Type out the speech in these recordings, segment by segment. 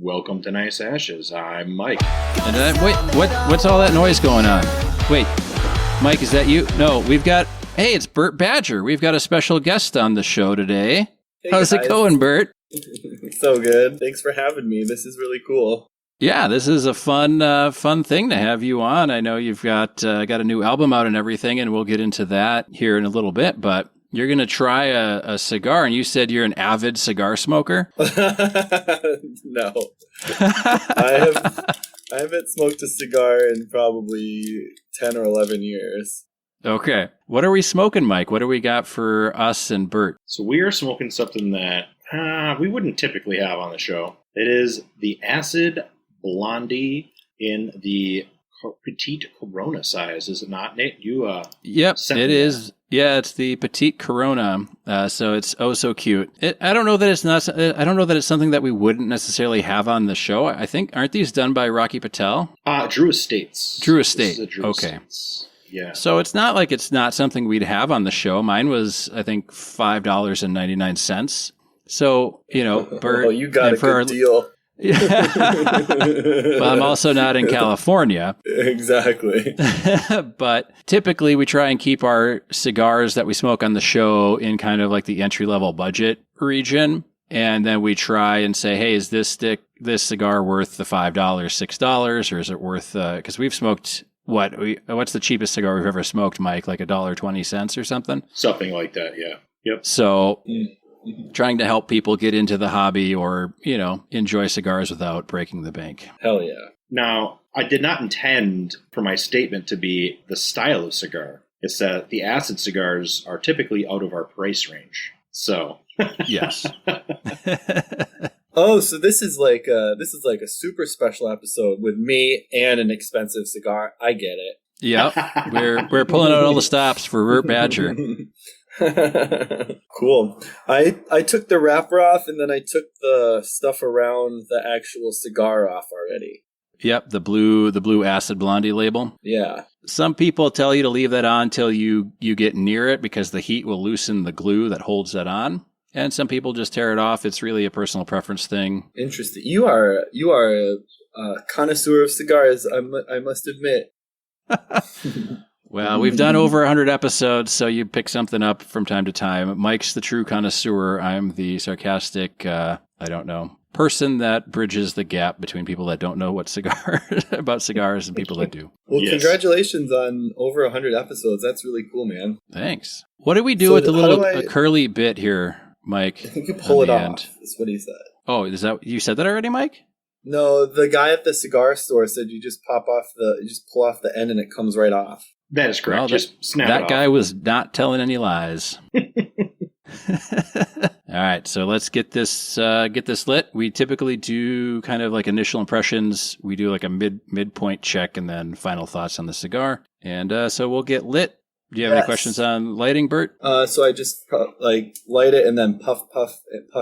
Welcome to Nice Ashes. I'm Mike. And what's all that noise going on? Wait, Mike, is that you? No, hey, it's Bert Badger. We've got a special guest on the show today. Hey, how's it going, Bert? So good. Thanks for having me. This is really cool. Yeah, this is a fun thing to have you on. I know you've got a new album out and everything, and we'll get into that here in a little bit, but you're going to try a cigar, and you said you're an avid cigar smoker? No. I haven't smoked a cigar in probably 10 or 11 years. Okay. What are we smoking, Mike? What do we got for us and Bert? So we are smoking something that we wouldn't typically have on the show. It is the Acid Blondie in the Petite Corona size, is it not, Nate? Yep, it is. Yeah, it's the Petite Corona. So it's oh so cute. I don't know that it's something that we wouldn't necessarily have on the show. I think aren't these done by Rocky Patel? Drew Estates. Drew Estate. Okay. Estates. Yeah. So it's not like it's not something we'd have on the show. Mine was, I think, $5.99. So, Bert. Oh, you got a good deal. Well, I'm also not in California. Exactly. But typically we try and keep our cigars that we smoke on the show in kind of like the entry-level budget region. And then we try and say, hey, is this cigar worth the $5, $6? Or is it worth, because we've smoked, what's the cheapest cigar we've ever smoked, Mike? Like $1.20 or something? Something like that, yeah. Yep. So trying to help people get into the hobby or, enjoy cigars without breaking the bank. Hell yeah. Now, I did not intend for my statement to be the style of cigar. It's that the acid cigars are typically out of our price range. So, yes. Oh, so this is like a super special episode with me and an expensive cigar. I get it. Yep. We're pulling out all the stops for Bert Badger. Cool. I took the wrapper off and then I took the stuff around the actual cigar off already. Yep, the blue Acid Blondie label. Yeah. Some people tell you to leave that on till you get near it because the heat will loosen the glue that holds that on. And some people just tear it off. It's really a personal preference thing. Interesting. You are a connoisseur of cigars, I must admit. Well, we've done over 100 episodes, so you pick something up from time to time. Mike's the true connoisseur. I'm the sarcastic, person that bridges the gap between people that don't know what about cigars and people that do. Well, yes. Congratulations on over 100 episodes. That's really cool, man. Thanks. What do we do with the little curly bit here, Mike? I think you pull it off. That's what he said. Oh, you said that already, Mike? No, the guy at the cigar store said you just pull off the end and it comes right off. That is correct. Well, just snap it off. That guy was not telling any lies. All right, so let's get this lit. We typically do kind of like initial impressions. We do like a midpoint check and then final thoughts on the cigar. And so we'll get lit. Do you have any questions on lighting, Bert? So I just light it and then puff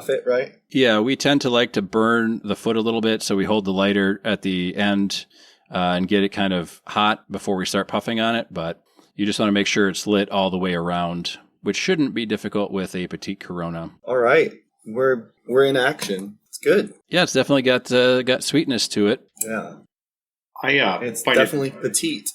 it, right? Yeah, we tend to like to burn the foot a little bit, so we hold the lighter at the end and get it kind of hot before we start puffing on it. But you just want to make sure it's lit all the way around, which shouldn't be difficult with a Petite Corona. All right, we're in action. It's good. Yeah, it's definitely got sweetness to it. Yeah, it's definitely petite.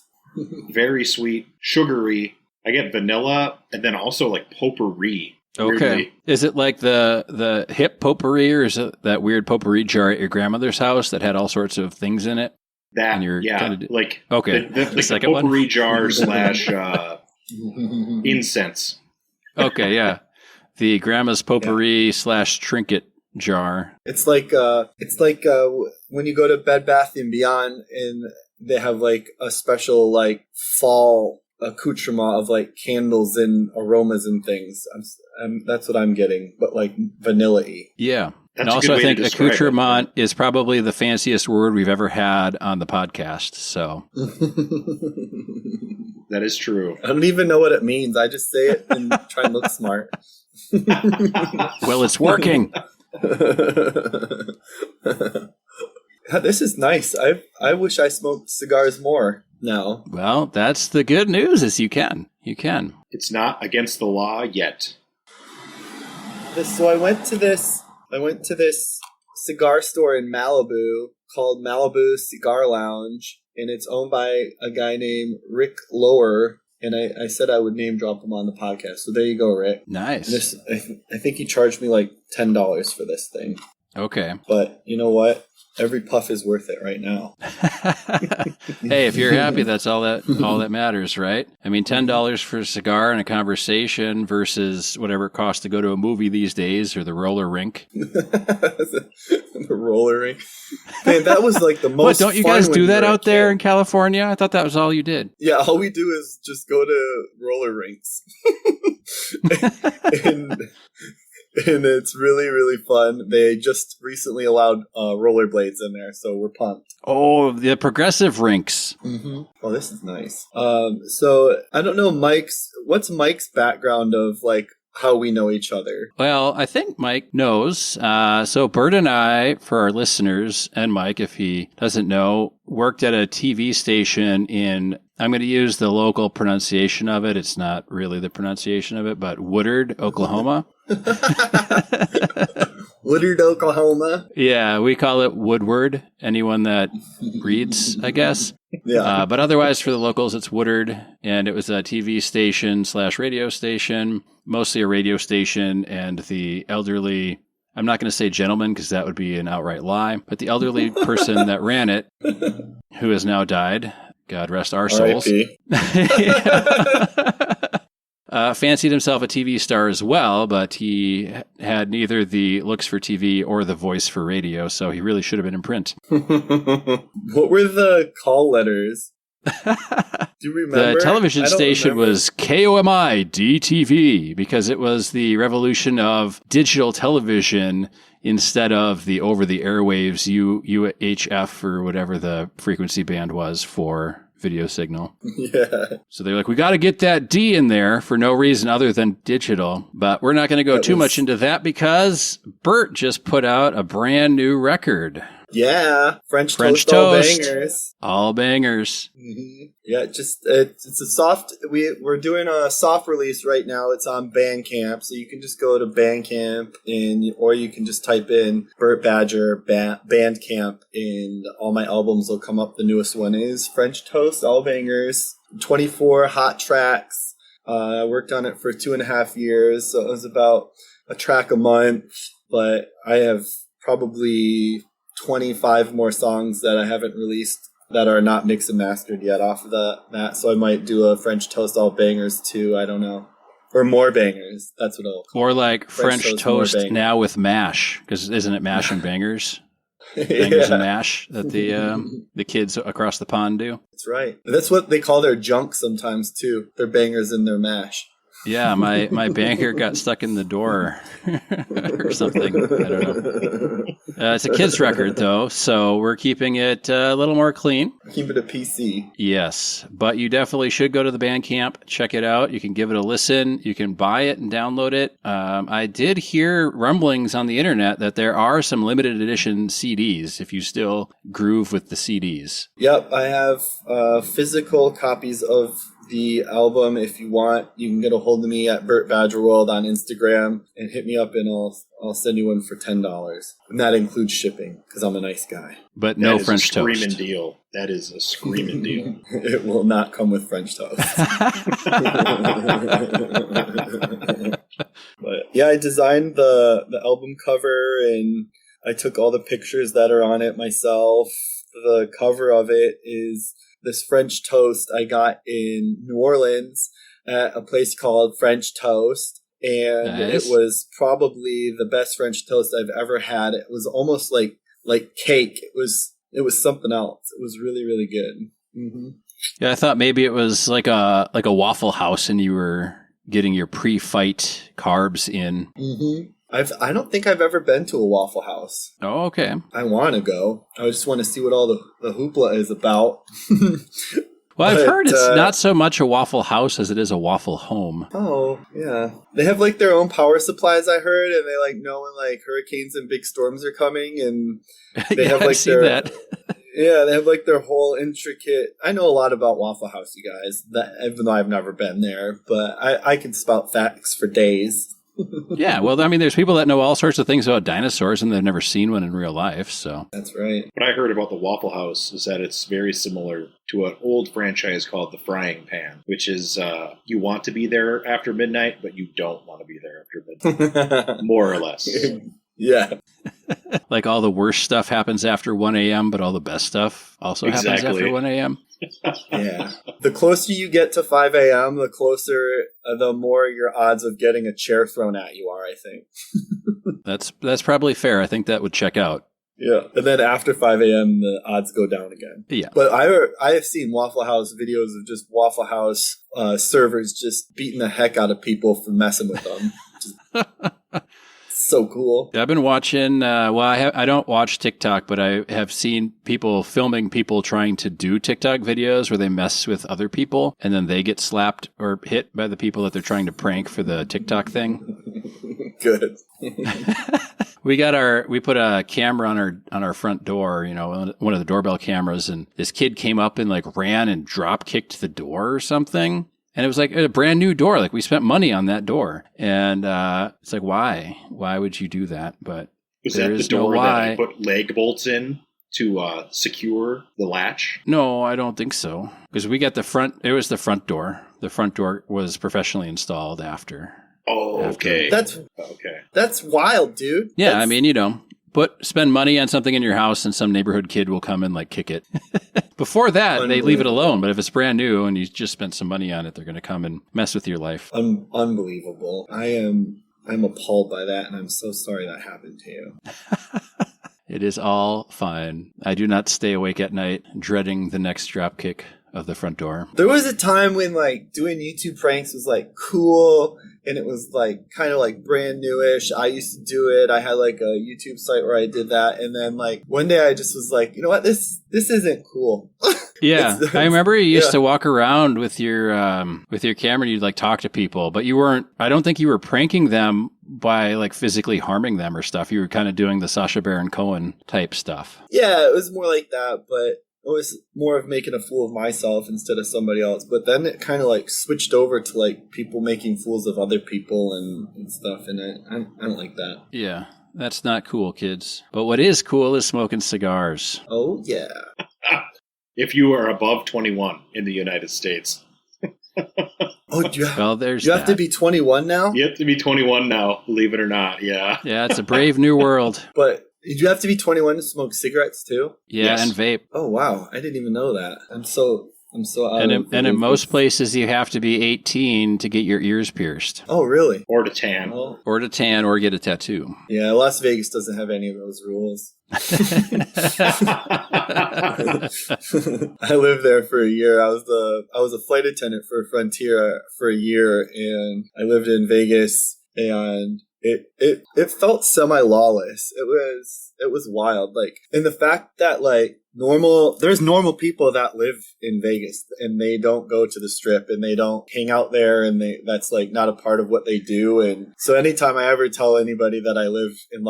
Very sweet, sugary. I get vanilla and then also like potpourri. Okay. Weirdly. Is it like the hip potpourri, or is it that weird potpourri jar at your grandmother's house that had all sorts of things in it? That, like okay. the second potpourri one? Jar / incense. Okay, yeah. The grandma's potpourri / trinket jar. It's like when you go to Bed Bath & Beyond and they have like a special like fall accoutrement of like candles and aromas and things. That's what I'm getting, but like vanilla-y. Yeah. That's and also I think accoutrement is probably the fanciest word we've ever had on the podcast. So that is true. I don't even know what it means. I just say it and try and look smart. Well, it's working. This is nice. I wish I smoked cigars more now. Well, that's the good news is you can. It's not against the law yet. So I went to this cigar store in Malibu called Malibu Cigar Lounge, and it's owned by a guy named Rick Lower. And I said I would name drop him on the podcast. So there you go, Rick. Nice. And this, I think he charged me like $10 for this thing. Okay. But you know what? Every puff is worth it right now. Hey, if you're happy, that's all that matters, right? I mean, $10 for a cigar and a conversation versus whatever it costs to go to a movie these days or the roller rink. The roller rink. Man, that was like the most What, don't you fun guys when do you that were a out there kid. in California? I thought that was all you did. Yeah, all we do is just go to roller rinks. and it's really, really fun. They just recently allowed rollerblades in there, so we're pumped. Oh, the progressive rinks. Mm-hmm. Oh, this is nice. So I don't know, what's Mike's background of like how we know each other? Well, I think Mike knows. So Bert and I, for our listeners, and Mike, if he doesn't know, worked at a TV station in, I'm going to use the local pronunciation of it. It's not really the pronunciation of it, but Woodard, Oklahoma. Woodard, Oklahoma. Yeah, we call it Woodward. Anyone that reads, I guess. Yeah. But otherwise, for the locals, it's Woodard, and it was a TV station / radio station, mostly a radio station, and the elderly, I'm not going to say gentleman because that would be an outright lie, but the elderly person that ran it, who has now died, God rest our souls, fancied himself a TV star as well, but he had neither the looks for TV or the voice for radio, so he really should have been in print. What were the call letters? Do you remember? The television station remember. was KOMI DTV because it was the revolution of digital television instead of the over the airwaves UHF or whatever the frequency band was for video signal. Yeah. So they're like, we got to get that D in there for no reason other than digital. But we're not going to go too much into that because Bert just put out a brand new record. Yeah. French toast. All bangers. All bangers. Mm-hmm. Yeah, it's a soft, we're doing a soft release right now. It's on Bandcamp, so you can just go to Bandcamp or you can just type in Bert Badger Bandcamp and all my albums will come up. The newest one is French Toast, All Bangers, 24 hot tracks. I worked on it for 2.5 years, so it was about a track a month, but I have probably 25 more songs that I haven't released that are not mixed and mastered yet off of that. So I might do a French Toast All Bangers too. I don't know. Or more bangers. That's what it'll call. Or like French toast now with mash. Because isn't it mash and bangers? Bangers and mash that the kids across the pond do. That's right. That's what they call their junk sometimes too. Their bangers and their mash. Yeah, my banger got stuck in the door or something. I don't know. It's a kid's record, though, so we're keeping it a little more clean. Keep it a PC. Yes, but you definitely should go to the Bandcamp, check it out. You can give it a listen. You can buy it and download it. I did hear rumblings on the internet that there are some limited edition CDs if you still groove with the CDs. Yep, I have physical copies of the album. If you want, you can get a hold of me at Bert Badger World on Instagram and hit me up and I'll send you one for $10. And that includes shipping because I'm a nice guy. But no French toast. Screaming deal. That is a screaming deal. It will not come with French toast. But yeah, I designed the album cover and I took all the pictures that are on it myself. The cover of it is this French toast I got in New Orleans at a place called French Toast. And nice. It was probably the best French toast I've ever had. It was almost like cake. It was something else. It was really, really good. Mm-hmm. Yeah, I thought maybe it was like a Waffle House and you were getting your pre-fight carbs in. Mm-hmm. I don't think I've ever been to a Waffle House. Oh, okay. I want to go. I just want to see what all the hoopla is about. Well, I've heard it's not so much a Waffle House as it is a Waffle Home. Oh, yeah. They have like their own power supplies, I heard, and they like know when like hurricanes and big storms are coming, and they yeah, have like I've seen that. Yeah, they have like their whole intricate. I know a lot about Waffle House, you guys. That even though I've never been there, but I can spout facts for days. Yeah, well, I mean, there's people that know all sorts of things about dinosaurs and they've never seen one in real life, so. That's right. What I heard about the Waffle House is that it's very similar to an old franchise called the Frying Pan, which is you want to be there after midnight, but you don't want to be there after midnight, more or less. Yeah. Like all the worst stuff happens after 1 a.m., but all the best stuff also happens after 1 a.m.? Yeah. The closer you get to 5 a.m., the more your odds of getting a chair thrown at you are, I think. That's probably fair. I think that would check out. Yeah. And then after 5 a.m., the odds go down again. Yeah. But I have seen Waffle House videos of just Waffle House servers just beating the heck out of people for messing with them. So cool. I've been watching, I don't watch TikTok, but I have seen people filming people trying to do TikTok videos where they mess with other people and then they get slapped or hit by the people that they're trying to prank for the TikTok thing. Good. We put a camera on our front door, one of the doorbell cameras, and this kid came up and like ran and drop kicked the door or something. And it was like a brand new door. Like we spent money on that door. And it's like, why? Why would you do that? But was that the door that you put leg bolts in to secure the latch? No, I don't think so. Because we got the front. It was the front door. The front door was professionally installed after. Oh, okay. That's wild, dude. Yeah, I mean, spend money on something in your house and some neighborhood kid will come and like kick it. Before that, they leave it alone. But if it's brand new and you just spent some money on it, they're going to come and mess with your life. Unbelievable. I'm appalled by that, and I'm so sorry that happened to you. It is all fine. I do not stay awake at night dreading the next drop kick of the front door. There was a time when like doing YouTube pranks was like cool, and it was like kind of like brand newish. I used to do it. I had like a YouTube site where I did that, and then like one day I just was like, you know what, this isn't cool. Yeah, I remember you used to walk around with your camera and you'd like talk to people, but you weren't. I don't think you were pranking them by like physically harming them or stuff. You were kind of doing the Sacha Baron Cohen type stuff. Yeah, it was more like that, but it was more of making a fool of myself instead of somebody else. But then it kind of like switched over to like people making fools of other people and stuff, and I don't like that. Yeah, that's not cool, kids. But what is cool is smoking cigars. Oh yeah. If you are above 21 in the United States. Oh, you have to be 21 now? You have to be 21 now, believe it or not. Yeah. Yeah, it's a brave new world. But did you have to be 21 to smoke cigarettes too? Yeah, yes. And vape. Oh wow, I didn't even know that. I'm so out and in most places you have to be 18 to get your ears pierced. Oh really? Or to tan. Or to tan or get a tattoo. Yeah, Las Vegas doesn't have any of those rules. I lived there for a year. I was a flight attendant for Frontier for a year, and I lived in Vegas, and it felt semi-lawless. It was wild. Like, and the fact that like there's normal people that live in Vegas and they don't go to the Strip and they don't hang out there, and that's like not a part of what they do. And so anytime I ever tell anybody that I lived in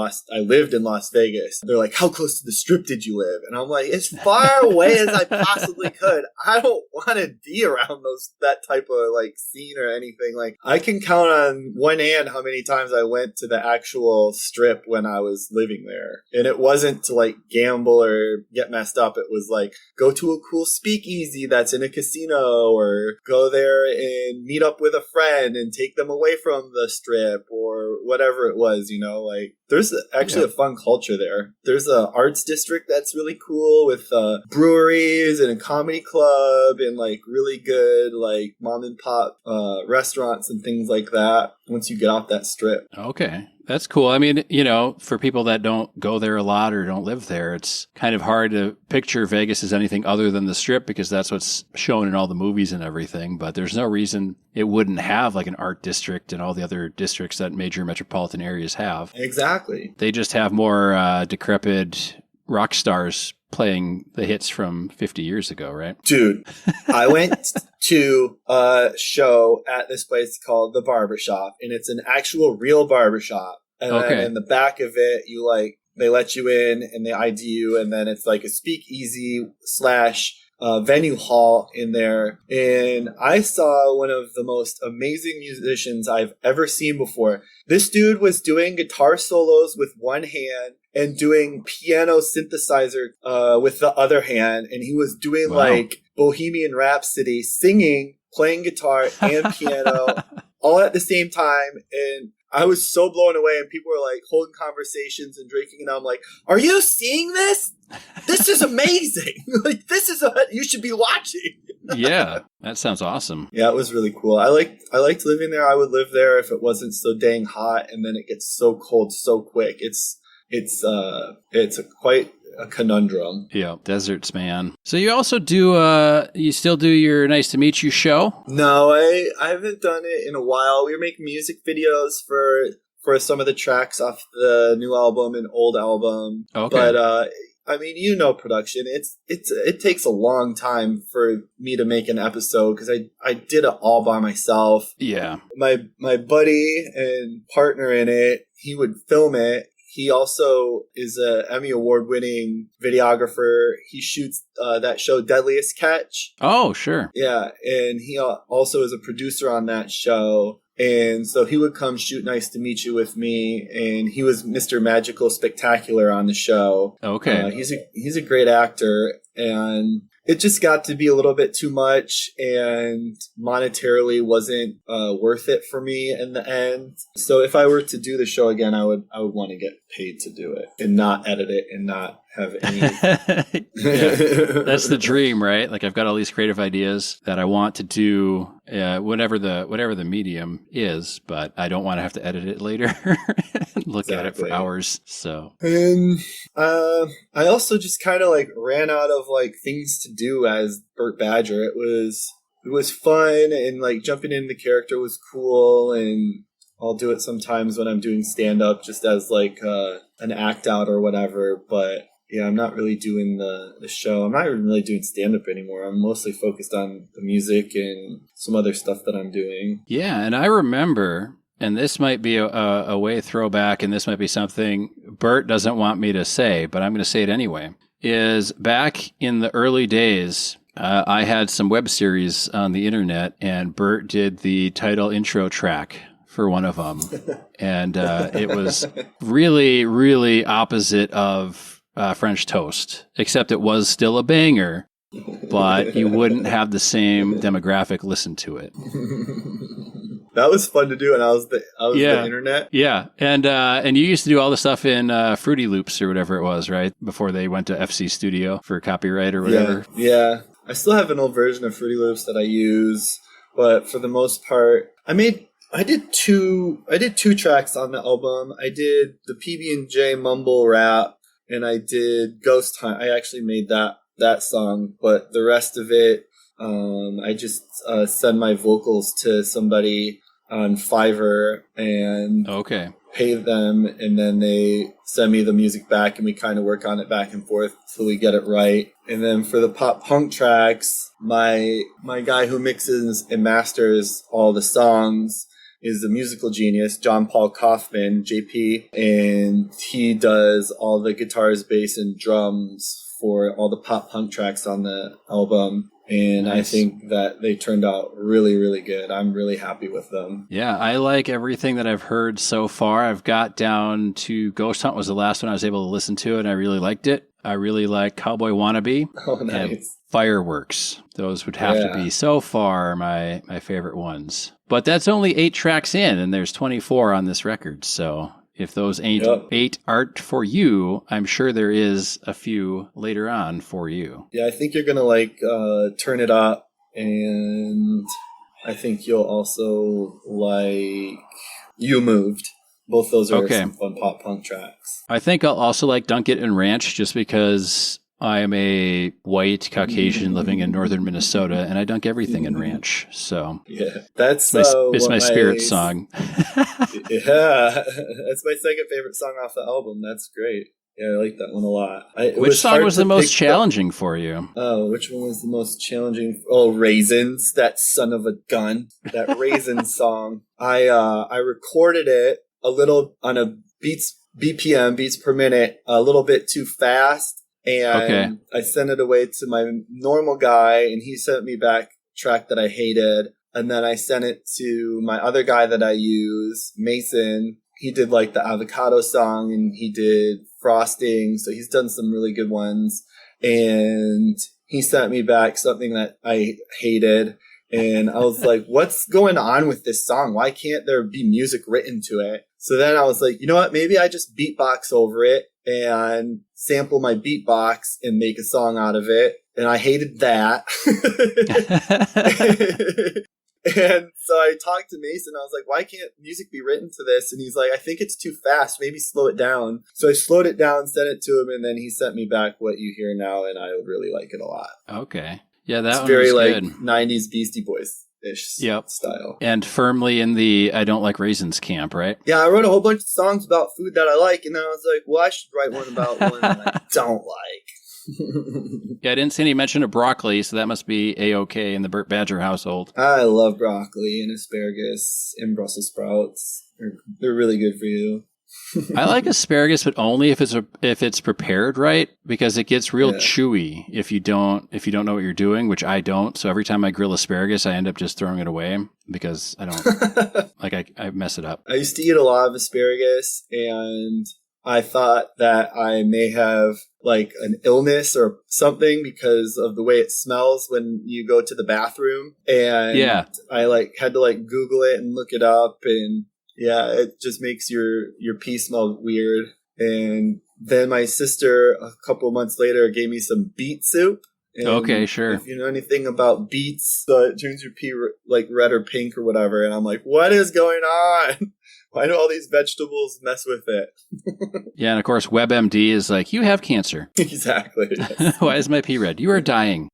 Las Vegas, they're like, how close to the Strip did you live? And I'm like, as far away as I possibly could. I don't want to be around that type of like scene or anything. Like, I can count on one hand how many times I went to the actual Strip when I was living there. And it wasn't to like gamble or get messed up. It was like, go to a cool speakeasy that's in a casino, or go there and meet up with a friend and take them away from the Strip, or whatever it was, like there's actually a fun culture there. There's a arts district that's really cool with breweries and a comedy club and like really good like mom and pop restaurants and things like that once you get off that Strip. Okay. That's cool. I mean, for people that don't go there a lot or don't live there, it's kind of hard to picture Vegas as anything other than the Strip because that's what's shown in all the movies and everything. But there's no reason it wouldn't have like an art district and all the other districts that major metropolitan areas have. Exactly. They just have more decrepit rock stars playing the hits from 50 years ago, right? Dude, I went to a show at this place called The Barbershop, and it's an actual real barbershop. And then in the back of it, they let you in and they ID you, and then it's like a speakeasy / venue hall in there, and I saw one of the most amazing musicians I've ever seen before. This dude was doing guitar solos with one hand and doing piano synthesizer with the other hand, and he was doing like Bohemian Rhapsody, singing, playing guitar and piano all at the same time. And I was so blown away, and people were like holding conversations and drinking, and I'm like, are you seeing this? This is amazing. Like, this is what you should be watching. Yeah, that sounds awesome. Yeah, it was really cool. I liked living there. I would live there if it wasn't so dang hot, and then it gets so cold so quick. It's quite a conundrum. Yeah, deserts, man. So you also do, you still do your Nice to Meet You show? No, I haven't done it in a while. We were making music videos for some of the tracks off the new album and old album. Okay. But, I mean, you know, production. It takes a long time for me to make an episode because I did it all by myself. Yeah. My buddy and partner in it, he would film it. He also is an Emmy Award-winning videographer. He shoots that show Deadliest Catch. Oh, sure. Yeah, and he also is a producer on that show. And so he would come shoot Nice to Meet You with me, and he was Mr. Magical Spectacular on the show. Okay. He's a great actor, and it just got to be a little bit too much, and monetarily wasn't worth it for me in the end. So if I were to do the show again, I would want to get paid to do it and not edit it and not have any. That's the dream, right? Like, I've got all these creative ideas that I want to do, whatever the medium is, but I don't want to have to edit it later and look at it for hours. So, and I also just kind of like ran out of like things to do as Bert Badger. It was fun, and like jumping in the character was cool, and I'll do it sometimes when I'm doing stand up just as like an act out or whatever, but yeah, I'm not really doing the show. I'm not even really doing stand-up anymore. I'm mostly focused on the music and some other stuff that I'm doing. Yeah, and I remember, and this might be a way throwback, and this might be something Bert doesn't want me to say, but I'm going to say it anyway, is back in the early days, I had some web series on the internet, and Bert did the title intro track for one of them. And it was really, really opposite of French Toast, except it was still a banger, but you wouldn't have the same demographic listen to it. That was fun to do, and I was the internet. Yeah, and you used to do all the stuff in Fruity Loops or whatever it was, right? Before they went to FC Studio for copyright or whatever. Yeah. I still have an old version of Fruity Loops that I use, but for the most part, I did two tracks on the album. I did the PB&J mumble rap, and I did Ghost Hunt. I actually made that song, but the rest of it, I just send my vocals to somebody on Fiverr and pay them, and then they send me the music back, and we kind of work on it back and forth till we get it right. And then for the pop punk tracks, my guy who mixes and masters all the songs is a musical genius, John Paul Kaufman, JP, and he does all the guitars, bass, and drums for all the pop punk tracks on the album. And nice. I think that they turned out really, really good. I'm really happy with them. Yeah, I like everything that I've heard so far. I've got down to Ghost Hunt was the last one I was able to listen to, and I really liked it. I really like Cowboy Wannabe. Oh, nice. And Fireworks. Those would have to be so far my favorite ones. But that's only 8 tracks in, and there's 24 on this record. So if those ain't 8 aren't for you, I'm sure there is a few later on for you. Yeah, I think you're going to Turn It Up, and I think you'll also like You Moved. Both those are some fun pop punk tracks. I think I'll also like Dunk It and Ranch just because I am a white Caucasian living in northern Minnesota, and I dunk everything in ranch. So yeah, that's it's my spirit song. Yeah, that's my second favorite song off the album. That's great. Yeah, I like that one a lot. Which song was the most challenging for you? Oh, which one was the most challenging? Oh, Raisins, that son of a gun. That Raisins song. I recorded it a little on a beats per minute, a little bit too fast. and I sent it away to my normal guy, and he sent me back a track that I hated. And then I sent it to my other guy that I use, Mason. He did like the avocado song, and he did frosting. So he's done some really good ones. And he sent me back something that I hated. And I was like, what's going on with this song? Why can't there be music written to it? So then I was like, you know what? Maybe I just beatbox over it and sample my beatbox and make a song out of it. And I hated that. And so I talked to Mason. I was like, why can't music be written to this? And he's like, I think it's too fast. Maybe slow it down. So I slowed it down, sent it to him, and then he sent me back what you hear now, and I really like it a lot. Okay. Yeah, that it's one very was like good. 90s Beastie Boys-ish style. And firmly in the I don't like raisins camp, right? Yeah, I wrote a whole bunch of songs about food that I like, and then I was like, well, I should write one about one that I don't like. Yeah, I didn't see any mention of broccoli, so that must be A-OK in the Bert Badger household. I love broccoli and asparagus and Brussels sprouts. They're really good for you. I like asparagus, but only if it's prepared right, because it gets real chewy if you don't know what you're doing, which I don't. So every time I grill asparagus, I end up just throwing it away because I don't I mess it up. I used to eat a lot of asparagus, and I thought that I may have like an illness or something because of the way it smells when you go to the bathroom. And I like had to like Google it and look it up, and yeah, it just makes your pee smell weird. And then my sister a couple months later gave me some beet soup. And okay, sure. If you know anything about beets, it turns your pee like red or pink or whatever. And I'm like, what is going on? Why do all these vegetables mess with it? Yeah, and of course, WebMD is like, you have cancer. Exactly. Yes. Why is my pee red? You are dying.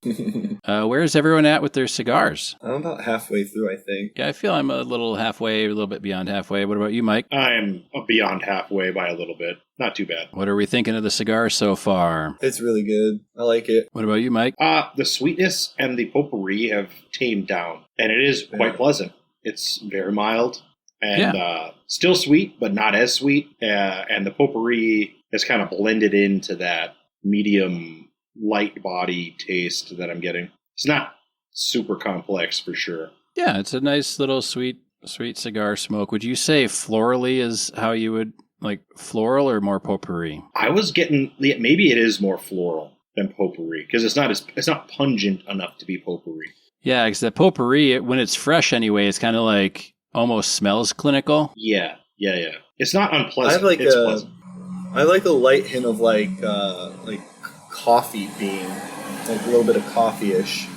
Where's everyone at with their cigars? I'm about halfway through, I think. Yeah, I feel I'm a little halfway, a little bit beyond halfway. What about you, Mike? I'm beyond halfway by a little bit. Not too bad. What are we thinking of the cigar so far? It's really good. I like it. What about you, Mike? The sweetness and the potpourri have tamed down, and it is quite pleasant. It's very mild. And still sweet, but not as sweet. And the potpourri has kind of blended into that medium light body taste that I'm getting. It's not super complex for sure. Yeah, it's a nice little sweet cigar smoke. Would you say florally is how you would like floral or more potpourri? I was getting maybe it is more floral than potpourri because it's not pungent enough to be potpourri. Yeah, because the potpourri when it's fresh anyway, it's kind of like almost smells clinical. Yeah. It's not unpleasant. It's pleasant. I like a light hint of like coffee bean, like a little bit of coffee-ish,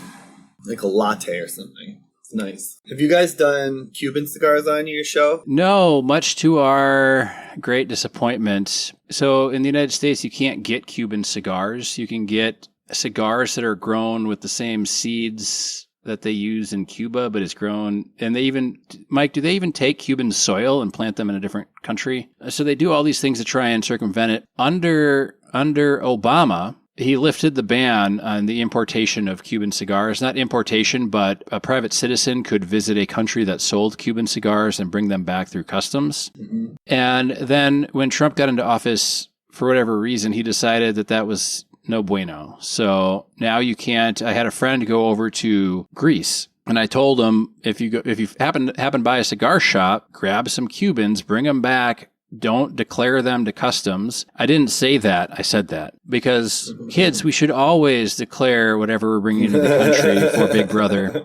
like a latte or something. It's nice. Have you guys done Cuban cigars on your show? No, much to our great disappointment. So in the United States, you can't get Cuban cigars. You can get cigars that are grown with the same seeds that they use in Cuba, but it's grown. And Mike, do they even take Cuban soil and plant them in a different country? So they do all these things to try and circumvent it. Under Obama, he lifted the ban on the importation of Cuban cigars. Not importation, but a private citizen could visit a country that sold Cuban cigars and bring them back through customs. Mm-hmm. And then when Trump got into office, for whatever reason, he decided that was no bueno. So now you can't. I had a friend go over to Greece, and I told him if you happen by a cigar shop, grab some Cubans, bring them back. Don't declare them to customs. I didn't say that. I said that because kids, we should always declare whatever we're bringing into the country for Big Brother.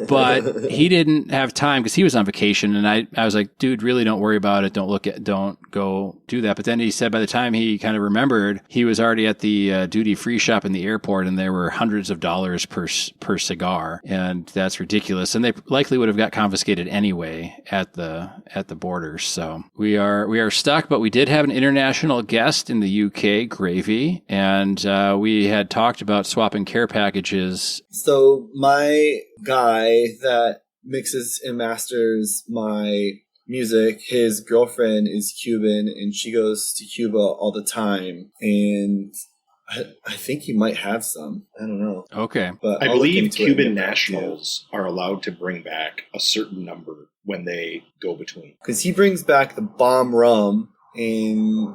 But he didn't have time because he was on vacation, and I was like, dude, really don't worry about it. Don't go do that. But then he said by the time he kind of remembered, he was already at the duty-free shop in the airport, and there were hundreds of dollars per cigar, and that's ridiculous. And they likely would have got confiscated anyway at the borders. So we are stuck, but we did have an international guest in the UK, Gravy, and we had talked about swapping care packages. So my guy that mixes and masters my music, his girlfriend is Cuban, and she goes to Cuba all the time, and I think he might have some. I don't know. Okay. But I believe Cuban nationals are allowed to bring back a certain number when they go between. Because he brings back the bomb rum, and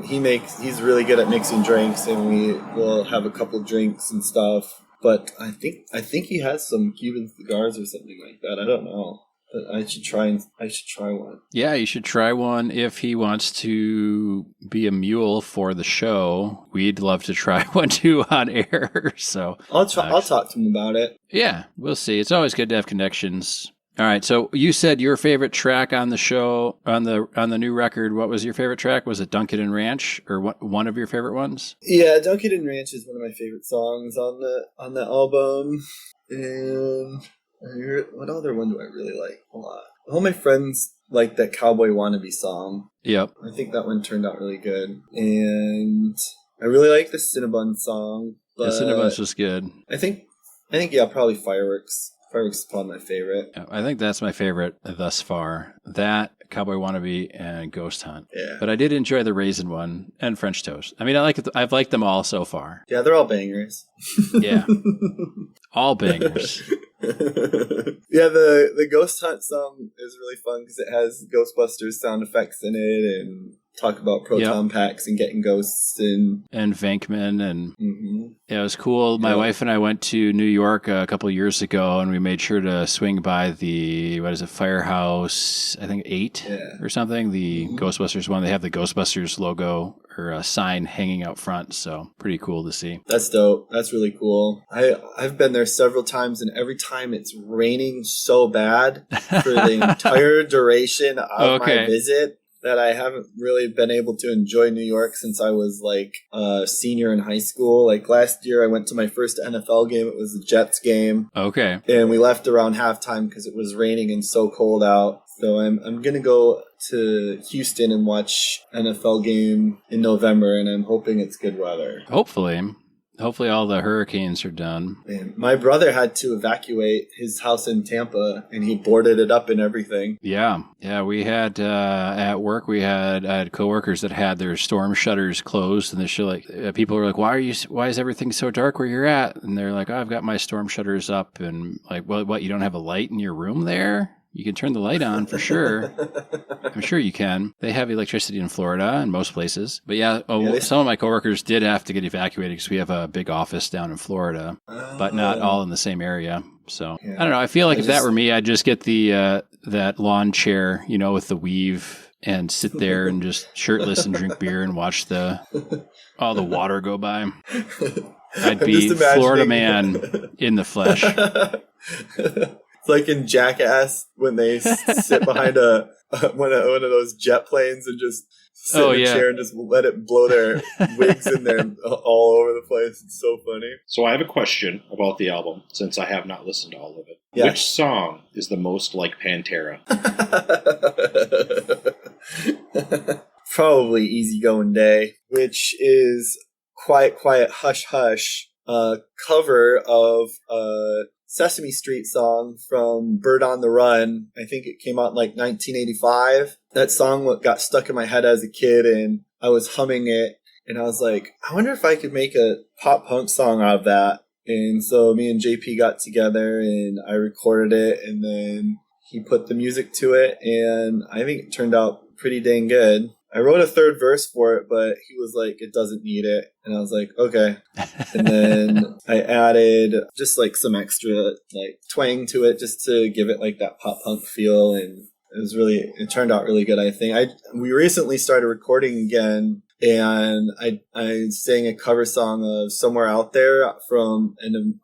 he's really good at mixing drinks, and we will have a couple drinks and stuff. But I think he has some Cuban cigars or something like that. I don't know. But I should try one. Yeah, you should try one if he wants to be a mule for the show. We'd love to try one too on air. So I'll talk to him about it. Yeah, we'll see. It's always good to have connections. All right. So you said your favorite track on the show, on the new record. What was your favorite track? Was it Dunkin' and Ranch, or one of your favorite ones? Yeah, Dunkin' and Ranch is one of my favorite songs on the album. And what other one do I really like a lot? All my friends like that Cowboy Wannabe song. Yep. I think that one turned out really good. And I really like the Cinnabon song. The Cinnabon's was good. I think yeah, probably Fireworks. Fireworks is probably my favorite. Yeah, I think that's my favorite thus far. That, Cowboy Wannabe, and Ghost Hunt. Yeah. But I did enjoy the Raisin one and French Toast. I mean, I've liked them all so far. Yeah, they're all bangers. Yeah. All bangers. Yeah, the Ghost Hunt song is really fun because it has Ghostbusters sound effects in it and talk about proton packs and getting ghosts and Venkman and yeah, it was cool. My wife and I went to New York a couple of years ago, and we made sure to swing by the Firehouse, I think 8 or something, the Ghostbusters one. They have the Ghostbusters logo or a sign hanging out front, so pretty cool to see. That's dope. That's really cool. I've been there several times, and every time it's raining so bad for the entire duration of my visit that I haven't really been able to enjoy New York since I was like a senior in high school. Like last year I went to my first NFL game. It was the Jets game. Okay. And we left around halftime because it was raining and so cold out. So I'm going to go to Houston and watch NFL game in November, and I'm hoping it's good weather. Hopefully all the hurricanes are done. Man, my brother had to evacuate his house in Tampa, and he boarded it up and everything. Yeah. We had at work. I had coworkers that had their storm shutters closed, and people were like, "Why is everything so dark where you're at?" And they're like, "Oh, I've got my storm shutters up." And like, "Well, what? You don't have a light in your room there?" You can turn the light on for sure. I'm sure you can. They have electricity in Florida and most places. But some of my coworkers did have to get evacuated because we have a big office down in Florida, but not all in the same area. So I don't know. I feel like if that were me, I'd just get the that lawn chair, with the weave, and sit there and just shirtless and drink beer and watch all the water go by. I'd be Florida man in the flesh. It's like in Jackass when they sit behind one of those jet planes and just sit in a chair and just let it blow their wigs in there all over the place. It's so funny. So I have a question about the album, since I have not listened to all of it. Yeah. Which song is the most like Pantera? Probably Easygoing Day, which is Quiet, Quiet, Hush, Hush, cover of Sesame Street song from Bert on the Run. I think it came out in like 1985. That song got stuck in my head as a kid, and I was humming it, and I was like, I wonder if I could make a pop punk song out of that. And so me and JP got together and I recorded it, and then he put the music to it, and I think it turned out pretty dang good. I wrote a third verse for it, but he was like, it doesn't need it. And I was like, okay. And then I added just like some extra like twang to it just to give it like that pop punk feel. And it turned out really good, I think. We recently started recording again, and I sang a cover song of Somewhere Out There from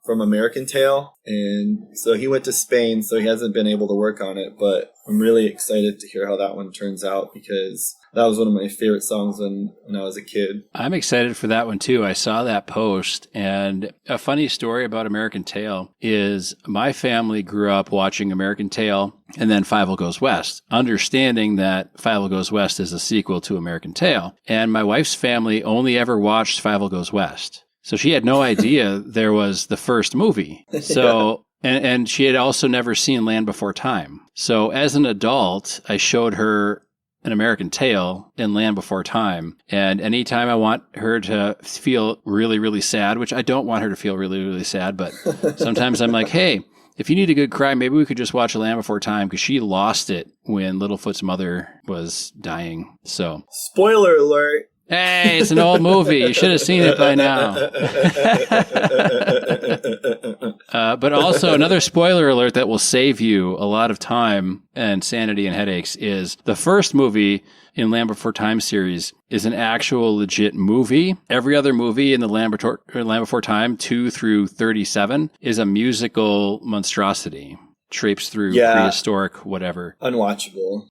American Tail. And so he went to Spain, so he hasn't been able to work on it, but I'm really excited to hear how that one turns out, because that was one of my favorite songs when I was a kid. I'm excited for that one too. I saw that post, and a funny story about American Tail is my family grew up watching American Tail and then Fievel Goes West, understanding that Fievel Goes West is a sequel to American Tail. And my wife's family only ever watched Fievel Goes West. So she had no idea there was the first movie. So, and she had also never seen Land Before Time. So as an adult, I showed her An American Tail and Land Before Time. And anytime I want her to feel really, really sad, which I don't want her to feel really, really sad, but sometimes I'm like, hey, if you need a good cry, maybe we could just watch Land Before Time, because she lost it when Littlefoot's mother was dying. So spoiler alert. Hey, it's an old movie. You should have seen it by now. But also, another spoiler alert that will save you a lot of time and sanity and headaches is the first movie in Land Before Time series is an actual legit movie. Every other movie in the Land Before Time, 2 through 37, is a musical monstrosity. Traipse through prehistoric whatever. Unwatchable.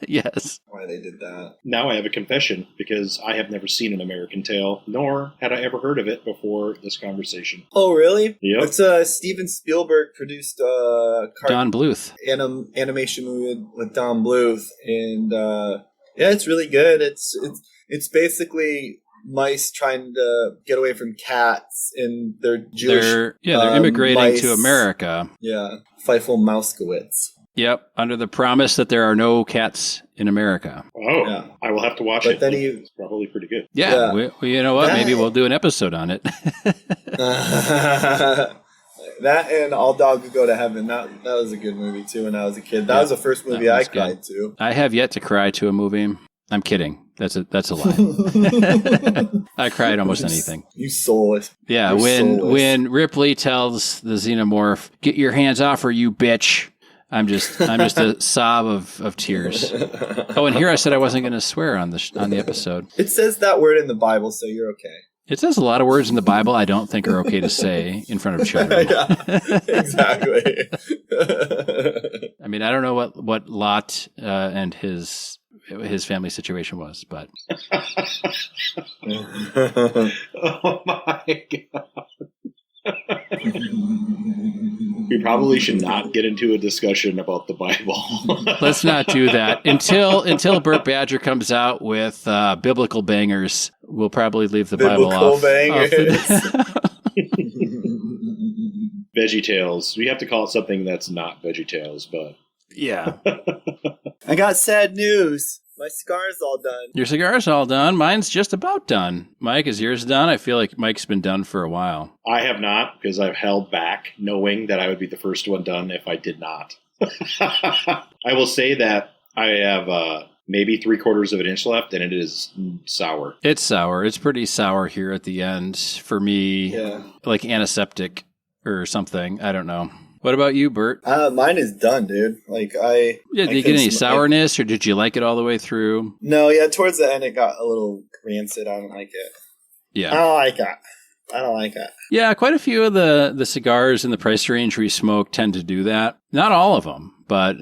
Yes. Why they did that. Now I have a confession, because I have never seen An American Tail, nor had I ever heard of it before this conversation. Oh, really? Yep. It's Steven Spielberg produced Don Bluth. Animation movie with Don Bluth, and it's really good. It's basically mice trying to get away from cats, and they're Jewish. They're immigrating mice. to America. Yeah, Feifel Mouskowitz. Yep, under the promise that there are no cats in America. Oh, yeah. I will have to watch it. Then it's probably pretty good. Yeah. You know what? Maybe we'll do an episode on it. That and All Dogs Go to Heaven. That was a good movie too when I was a kid. That was the first movie I cried to. I have yet to cry to a movie. I'm kidding. That's a lie. I cried almost anything. You soulless. Yeah, when Ripley tells the xenomorph, "Get your hands off her, you bitch." I'm just a sob of tears. Oh, and here I said I wasn't going to swear on the episode. It says that word in the Bible, so you're okay. It says a lot of words in the Bible I don't think are okay to say in front of children. Yeah, exactly. I mean, I don't know what Lot and his family situation was, but oh my God. We probably should not get into a discussion about the Bible. Let's not do that until Bert Badger comes out with biblical bangers. We'll probably leave the Bible off. Veggie Tales. We have to call it something that's not Veggie Tales, but yeah. I got sad news. My cigar's all done. Your cigar's all done. Mine's just about done. Mike, is yours done? I feel like Mike's been done for a while. I have not, because I've held back, knowing that I would be the first one done if I did not. I will say that I have maybe 3/4 of an inch left, and it is sour. It's sour. It's pretty sour here at the end for me. Yeah. Like antiseptic or something. I don't know. What about you, Bert? Mine is done, dude. Did you get any sourness, or did you like it all the way through? No, towards the end it got a little rancid. I don't like it. Yeah. I don't like it. Yeah, quite a few of the cigars in the price range we smoke tend to do that. Not all of them, but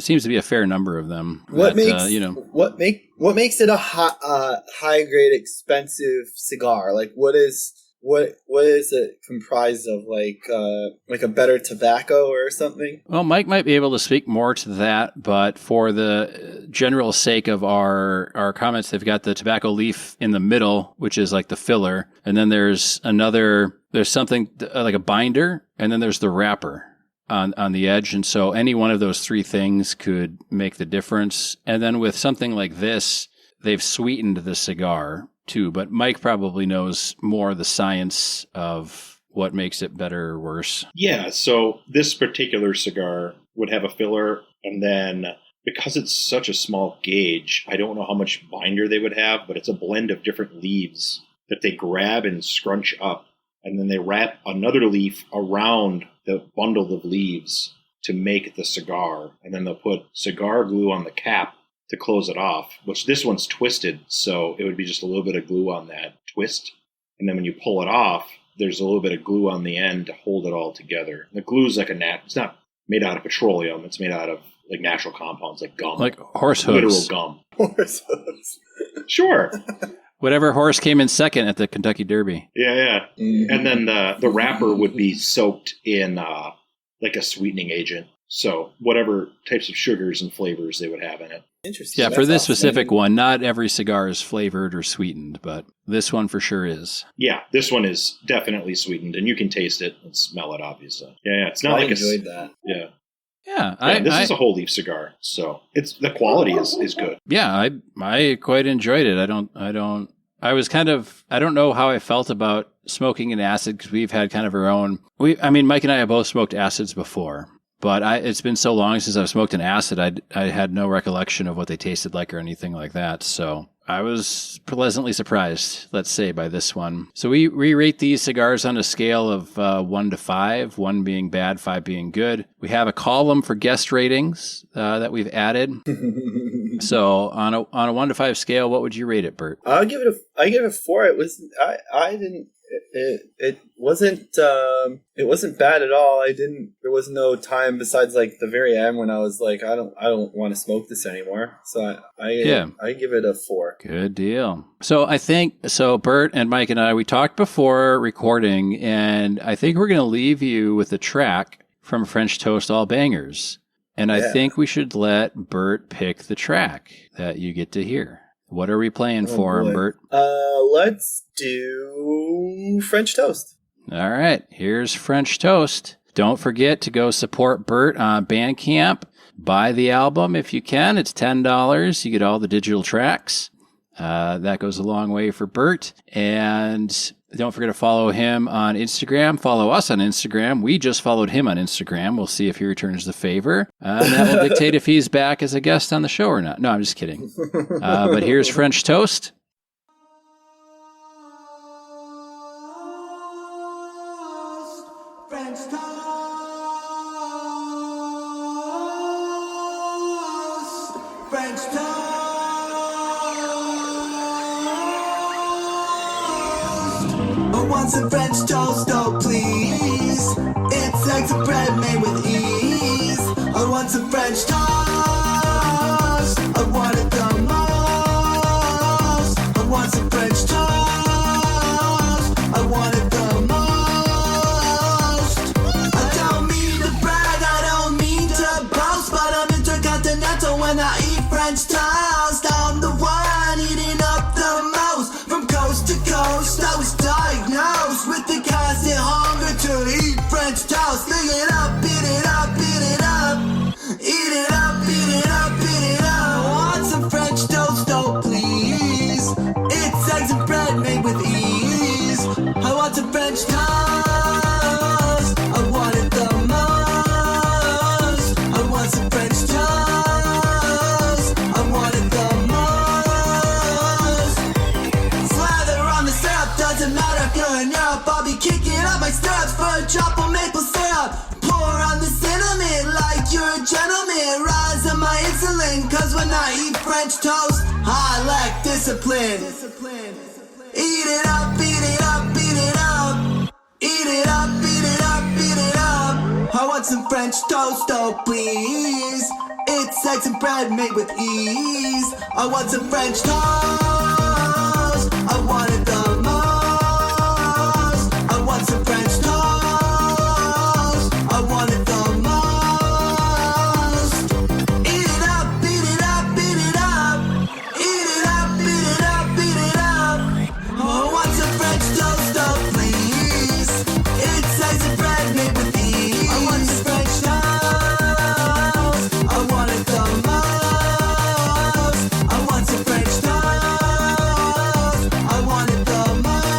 seems to be a fair number of them. What makes it a high grade expensive cigar? What is it comprised of? Like a better tobacco or something? Well, Mike might be able to speak more to that, but for the general sake of our comments, they've got the tobacco leaf in the middle, which is like the filler, and then there's something like a binder, and then there's the wrapper on the edge, and so any one of those three things could make the difference. And then with something like this, they've sweetened the cigar too, but Mike probably knows more the science of what makes it better or worse. Yeah, so this particular cigar would have a filler, and then because it's such a small gauge, I don't know how much binder they would have, but it's a blend of different leaves that they grab and scrunch up, and then they wrap another leaf around the bundle of leaves to make the cigar, and then they'll put cigar glue on the cap to close it off, which this one's twisted, so it would be just a little bit of glue on that twist. And then when you pull it off, there's a little bit of glue on the end to hold it all together. The glue's like it's not made out of petroleum, it's made out of like natural compounds like gum. Like horse hooves. Literal gum. Horse hooves. Sure. Whatever horse came in second at the Kentucky Derby. Yeah. Mm-hmm. And then the wrapper would be soaked in like a sweetening agent. So whatever types of sugars and flavors they would have in it. Interesting. Yeah, for this specific one, not every cigar is flavored or sweetened, but this one for sure is. Yeah, this one is definitely sweetened, and you can taste it and smell it, obviously. Yeah, it's not I enjoyed that. Yeah. Yeah, this is a whole leaf cigar, so the quality is good. Yeah, I quite enjoyed it. I don't know how I felt about smoking an acid, because we've had kind of our own. Mike and I have both smoked acids before. But it's been so long since I've smoked an acid, I had no recollection of what they tasted like or anything like that. So I was pleasantly surprised, let's say, by this one. So we rate these cigars on a scale of 1 to 5, 1 being bad, 5 being good. We have a column for guest ratings that we've added. So on a 1 to 5 scale, what would you rate it, Bert? I give it a 4. It was it wasn't bad at all. There was no time besides like the very end when I was like, I don't want to smoke this anymore. So I give it a 4. Good deal. So Bert and Mike and I, we talked before recording, and I think we're going to leave you with a track from French Toast All Bangers. And I think we should let Bert pick the track that you get to hear. What are we playing for him, Bert? Let's do French Toast. All right, here's French Toast. Don't forget to go support Bert on Bandcamp. Buy the album if you can. It's $10. You get all the digital tracks. That goes a long way for Bert. And don't forget to follow him on Instagram. Follow us on Instagram. We just followed him on Instagram. We'll see if he returns the favor. And that will dictate if he's back as a guest on the show or not. No, I'm just kidding. But here's French Toast. French toast. French toast. I want some French toast, oh please. It's eggs and bread made with ease. I want some French toast. I want it the most. I want some French toast. I want it the most. I don't mean to brag, I don't mean to boast, but I'm intercontinental when I eat French toast. I'm the one eating up the most. From coast to coast, I was diagnosed with the constant hunger to eat French toast. Lick it up, beat it up, beat it up. Eat it up, beat it up, beat it up. I want some French toast, oh please. It's eggs and bread made with ease. I want some French toast. I want it the most. I want some French toast. I want it the most. Slather on the syrup, doesn't matter if you're in Europe. I'll be kicking up my stirrups for a drop of maple syrup. Pour on the cinnamon like you're a gentleman. Rise on my insulin, cause when I eat French toast, I lack discipline. Eat it up, beat it up, beat it up. Eat it up, beat it up, beat it up. I want some French toast, oh please. It's eggs and bread made with ease. I want some French toast. I want it the most. I want some French toast. I want it the most. Eat it up, beat it up, beat it up. Eat it up, beat it up, beat it up. Oh, I want some French toast, oh please. It's eggs and bread made with ease. I want some French toast. I want it the most. I want some French toast. I want it the most.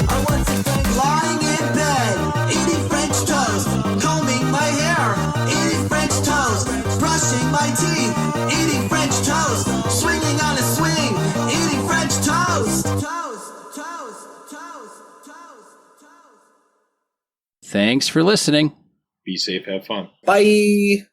I want some French. Lying in bed, eating French toast. Combing my hair, eating French toast. Brushing my teeth, eating French toast. Swinging on a swing, eating French toast. Toast, toast, toast, toast, toast. Thanks for listening. Be safe, have fun. Bye.